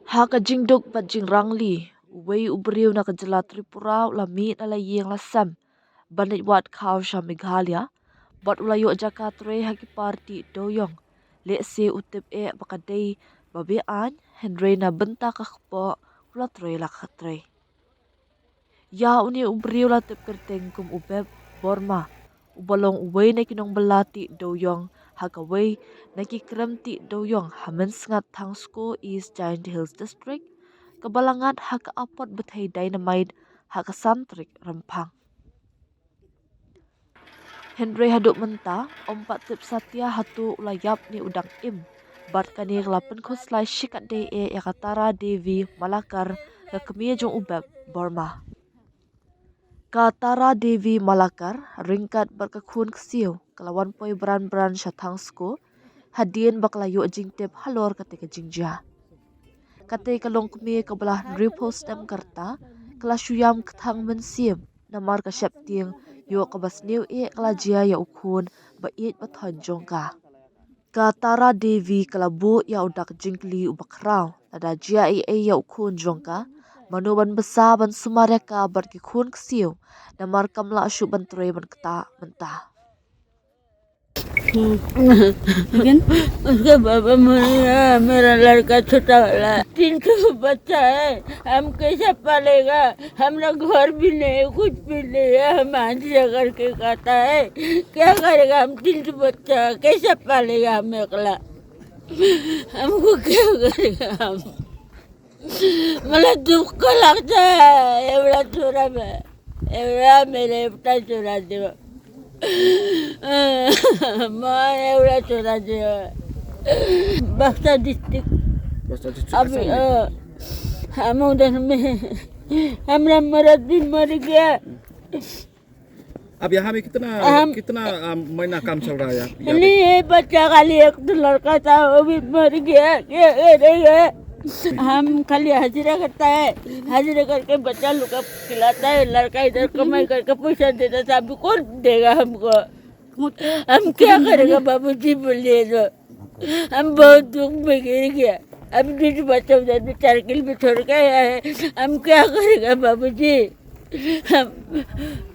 Ha ka jingduk bat jingrangli, wei ubriu na ka jala Tripura la mi na la yeng la sam, banit wat kaw sha Meghalaya, bat ulayo Jakarta haki parti doyong, le se utip bakadei babe an, Henry na benta ka khpo ula tre la khatre. Ya uni ubriu la tip kerteng kum ubeb Burma, ubalong uwei na kinong belati doyong, haka wei na ki kremti doyong hamen sngat thang school East Giant Hills District, kabalangat haka apot betai dynamite haka santrik rempang. Henry haduk menta, ompat tip satya hatu ulayap ni udang im, bat kanir lapen kuslai shikat de yakatara Devi Malakar ke kemia jong ubeb Burma. Katara Devi Malakar ringkat berkekun kesiu kelawan poi beran syatang sko hadien baklayu jingtip halor ketika jingja. Kate kalong kemi kebelah Ripple Stem Karta kelasuyam ketang mensiem namar ke syapting yo kebas new kelajia ya ukun bait baton jongka. Katara Devi kelabu ya udak jingkli ubakrau ada jia ya ukun jongka. Manuban besar ban sumareka berkikun kesiu namar kamla asyuk bantroi ban keta mentah. लेकिन उसके बाबा मरा मेरा लड़का छोटा वाला 300 बच्चा है, हम कैसे पालेगा? हमरा घर भी नहीं, कुछ भी नहीं है, हम हाजिरा करके खाता है, क्या करेगा? हम 300 बच्चा कैसे पालेगा? हम अकेला, हमको क्या करेगा? हम मला दुःख लागतं एवढा छोरा एवढा मेरे एकटा छोरा देव मां एवढा छोरा देव बक्सा डिस्ट्रिक्ट अभी हम उधर में हमरा मर्द भी मर गया। अब यहाँ में कितना महीना काम चल रहा है यहाँ? नहीं है बच्चा, खाली एक तो लड़का था वो भी मर गया। क्या करेगा? हम खाली हाजिरा करता है, हाजिरा करके बच्चा लोग को खिलाता है, लड़का इधर कमाई करके पैसा देता था, अभी कौन देगा हमको? हम क्या करेगा? बाबूजी बोलिए तो हम बहुत दुख में गिर गया। अब बीच बच्चा उधर भी साइकिल में छोड़ के आया है, हम क्या करेगा बाबूजी?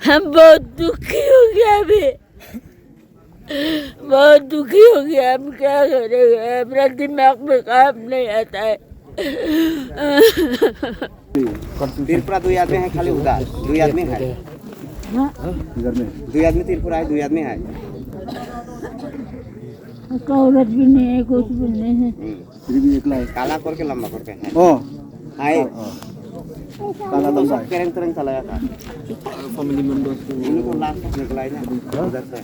हम बहुत दुखी हो गया, अभी बहुत दुखी हो गया। हम क्या करेंगे? अपना दिमाग में काम नहीं आता है। त्रिपुरा 2 आदमी है, खाली उधर 2 आदमी है, 2 आदमी त्रिपुरा है, 2 आदमी है। औरत भी नहीं है, कुछ भी नहीं है, काला करके लंबा करके है। हाय काला लंबा सब केरंग तरंग चलाया था। फैमिली मेंबर्स इनको लास्ट निकला है ना उधर से।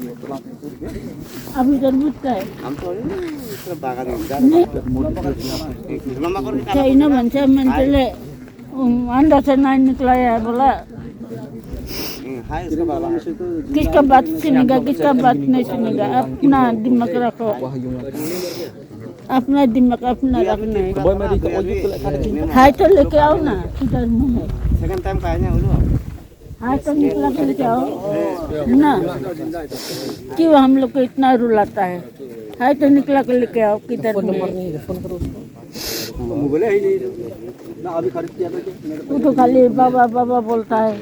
अब इधर बुझता है हम तो सिर्फ बागा में उधर लंबा करके चाइना बनसा मंचले अंदर से नहीं निकला है बोला। हाय इसका बाबा किसका बात सुनेगा, किसका बात नहीं सुनेगा? अपना दिमाग रखो, अपना दिमाग अपना रखना है। हाय तो लेके आओ ना, किधर में है? सेकंड टाइम का है ना उधर। हाय तो निकला के लेके आओ ना, क्यों हम लोग को इतना रुलाता है? हाय तो निकला के लेके आओ, किधर में है? बोले ही नहीं ना, अभी खरीद किया वो तो खाली बाबा बाबा बोलता है।